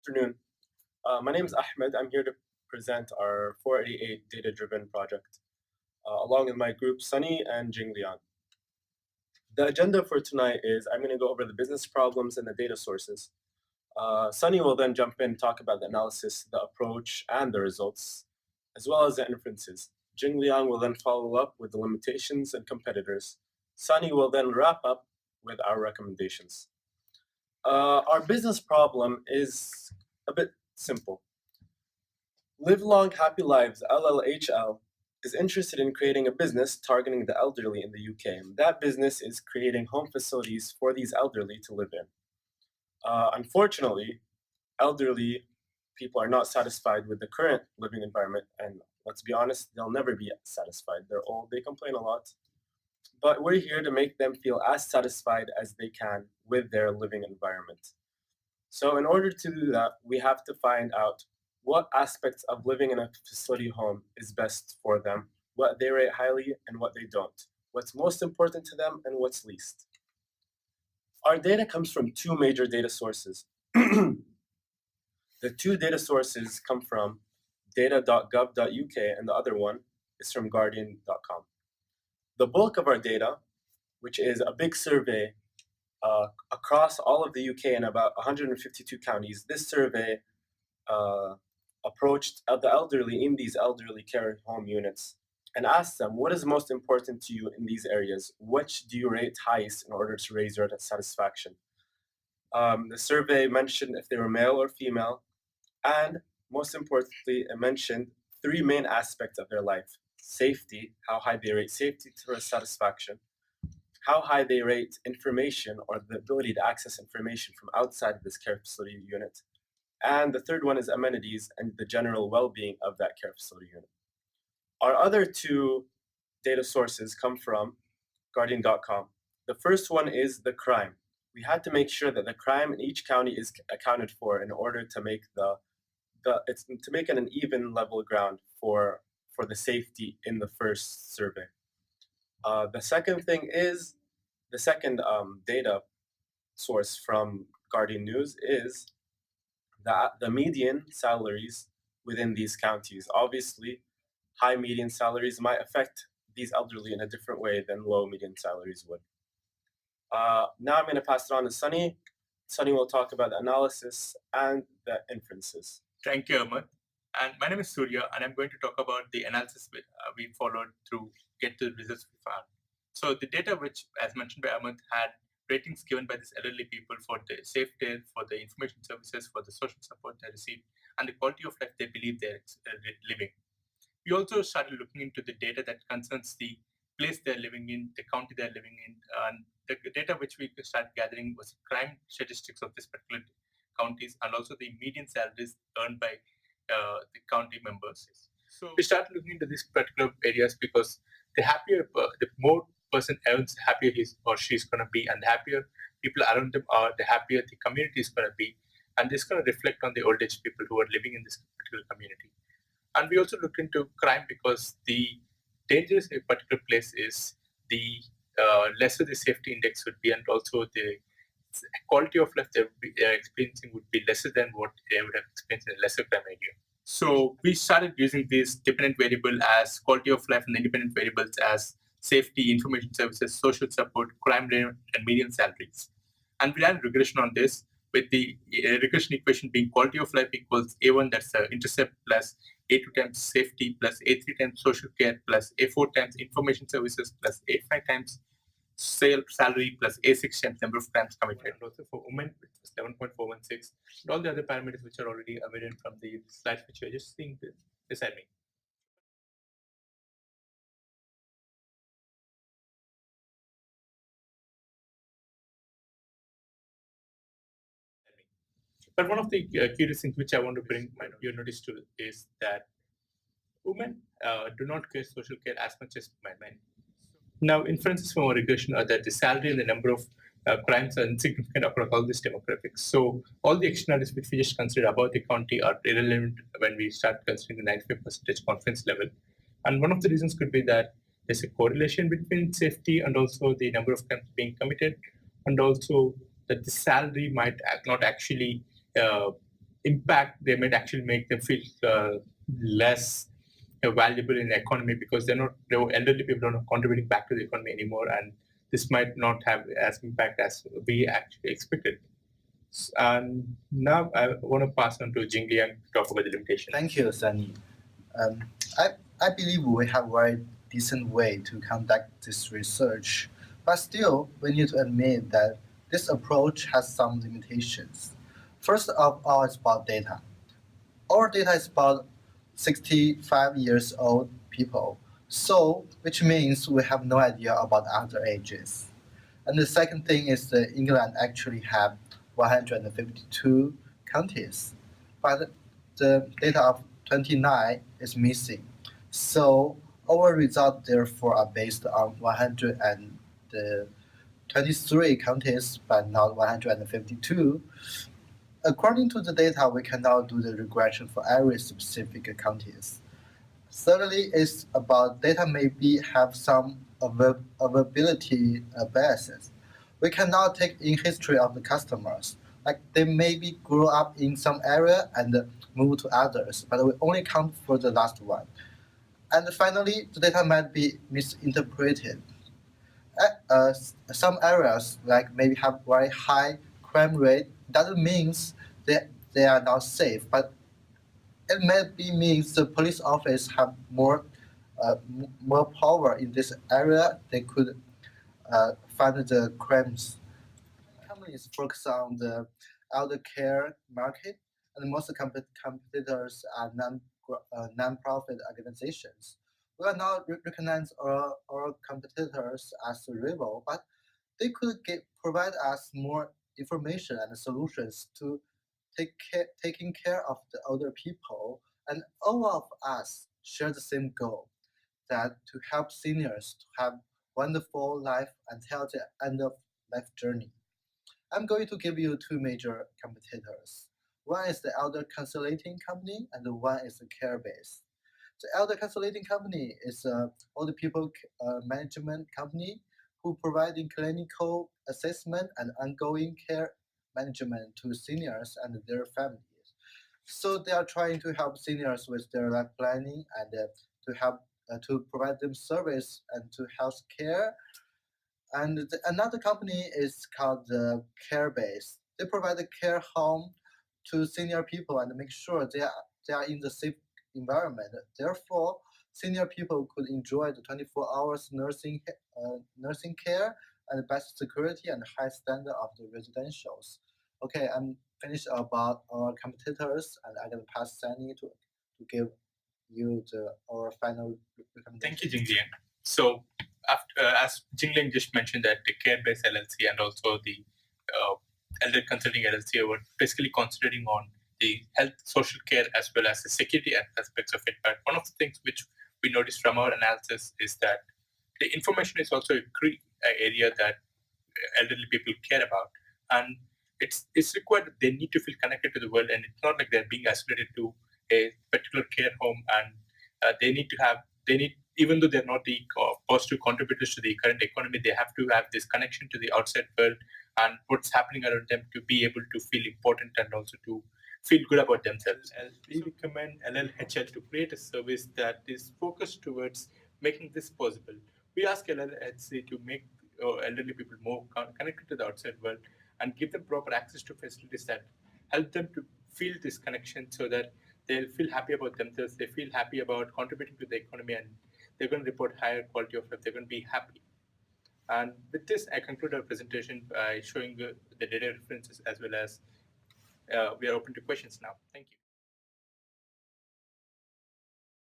Afternoon. My name is Ahmed. I'm here to present our 488 data-driven project, along with my group Sunny and Jingliang. The agenda for tonight is I'm going to go over the business problems and the data sources. Sunny will then jump in and talk about the analysis, the approach, and the results, as well as the inferences. Jingliang will then follow up with the limitations and competitors. Sunny will then wrap up with our recommendations. Our business problem is a bit simple. Live Long Happy Lives LLHL is interested in creating a business targeting the elderly in the UK. That business is creating home facilities for these elderly to live in. Unfortunately, elderly people are not satisfied with the current living environment, and let's be honest, they'll never be satisfied. They're old, they complain a lot, but we're here to make them feel as satisfied as they can with their living environment. So, in order to do that, we have to find out what aspects of living in a facility home is best for them, what they rate highly and what they don't, what's most important to them and what's least. Our data comes from two major data sources. The two data sources come from data.gov.uk and the other one is from guardian.com. The bulk of our data, which is a big survey across all of the UK in about 152 counties, this survey approached the elderly in these elderly care home units and asked them, what is most important to you in these areas? Which do you rate highest in order to raise your satisfaction? The survey mentioned if they were male or female, and most importantly, it mentioned three main aspects of their life: safety, how high they rate safety to satisfaction, how high they rate information or the ability to access information from outside of this care facility unit, and the third one is amenities and the general well-being of that care facility unit. Our other two data sources come from Guardian.com. The first one is the crime. We had to make sure that the crime in each county is accounted for in order to make to make it an even level ground for the safety in the first survey. The second thing is the second data source from Guardian News is the median salaries within these counties. Obviously, high median salaries might affect these elderly in a different way than low median salaries would. Now I'm going to pass it on to Sunny. Sunny will talk about the analysis and the inferences. Thank you, Ahmed. And my name is Surya, and I'm going to talk about the analysis we followed to get to the results we found. So the data, which, as mentioned by Ahmed, had ratings given by these elderly people for the safety, for the information services, for the social support they receive, and the quality of life they believe they're living. We also started looking into the data that concerns the place they're living in, the county they're living in, and the data which we started gathering was crime statistics of this particular counties and also the median salaries earned by the county members. So we started looking into these particular areas because the happier, the more person earns, the happier he or she is going to be, and the happier people around them are, the happier the community is going to be, and this is going to reflect on the old age people who are living in this particular community. And we also looked into crime because the dangerous in a particular place is the lesser the safety index would be, and also the quality of life they would be experiencing would be lesser than what they would have experienced in a lesser crime area. So we started using this dependent variable as quality of life and independent variables as safety, information services, social support, crime rate, and median salaries. And we ran regression on this with the regression equation being quality of life equals A1, that's the intercept, plus A2 times safety, plus A3 times social care, plus A4 times information services, plus A5 times salary, plus A6 times number of times committed. And also for women, it was 11.416, and all the other parameters which are already evident from the slides which you are just seeing beside me. But one of the curious things which I want to bring your notice to is that women do not get social care as much as men. Now, inferences from our regression are that the salary and the number of crimes are insignificant across all these demographics. So all the externalities which we just considered about the county are irrelevant when we start considering the 95% confidence level. And one of the reasons could be that there's a correlation between safety and also the number of crimes being committed, and also that the salary might not actually impact, they might actually make them feel less valuable in the economy because the elderly people are not contributing back to the economy anymore, and this might not have as impact as we actually expected. And now I want to pass on to Jingliang to talk about the limitations. Thank you, Sunny. Um, I believe we have a very decent way to conduct this research, but still, we need to admit that this approach has some limitations. First of all, it's about data. Our data is about 65 years old people, so which means we have no idea about other ages. And the second thing is that England actually have 152 counties, but the data of 29 is missing. So our results therefore are based on 123 counties, but not 152. According to the data, we can now do the regression for every specific counties. Thirdly, is about data maybe have some availability biases. We cannot take in history of the customers. Like they maybe grew up in some area and move to others, but we only count for the last one. And finally, the data might be misinterpreted. Some areas like maybe have very high crime rate doesn't means they are not safe, but it maybe means the police office have more power in this area. They could find the crimes. Companies focus on the elder care market, and most competitors are non-profit organizations. We are not recognize our competitors as a rival, but they could provide us more information and solutions to taking care of the older people, and all of us share the same goal, that to help seniors to have wonderful life until the end of life journey. I'm going to give you two major competitors. One is the Elder Consulting Company, and the one is the Carebase. The Elder Consulting Company is older people management company who providing clinical assessment and ongoing care management to seniors and their families. So they are trying to help seniors with their life planning and to help to provide them service and to health care. And another company is called the Carebase. They provide a care home to senior people and make sure they are in the safe environment. Therefore, senior people could enjoy the 24 hours nursing care and best security and high standard of the residentials. Okay, I'm finished about our competitors, and I'm gonna pass Sunny to give you our final recommendation. Thank you, Jingliang. So, as Jingliang just mentioned, that the Carebase LLC and also the Elder Consulting LLC were basically concentrating on the health, social care, as well as the security aspects of it. But one of the things which we noticed from our analysis is that the information is also a key area that elderly people care about, and it's required that they need to feel connected to the world, and it's not like they're being isolated to a particular care home, and they need, even though they're not the positive contributors to the current economy, they have to have this connection to the outside world and what's happening around them to be able to feel important and also to feel good about themselves. And we recommend LLHL to create a service that is focused towards making this possible. We ask LLHC to make elderly people more connected to the outside world and give them proper access to facilities that help them to feel this connection so that they'll feel happy about themselves, they feel happy about contributing to the economy, and they're going to report higher quality of life, they're going to be happy. And with this, I conclude our presentation by showing the data references as well as we are open to questions now. Thank you.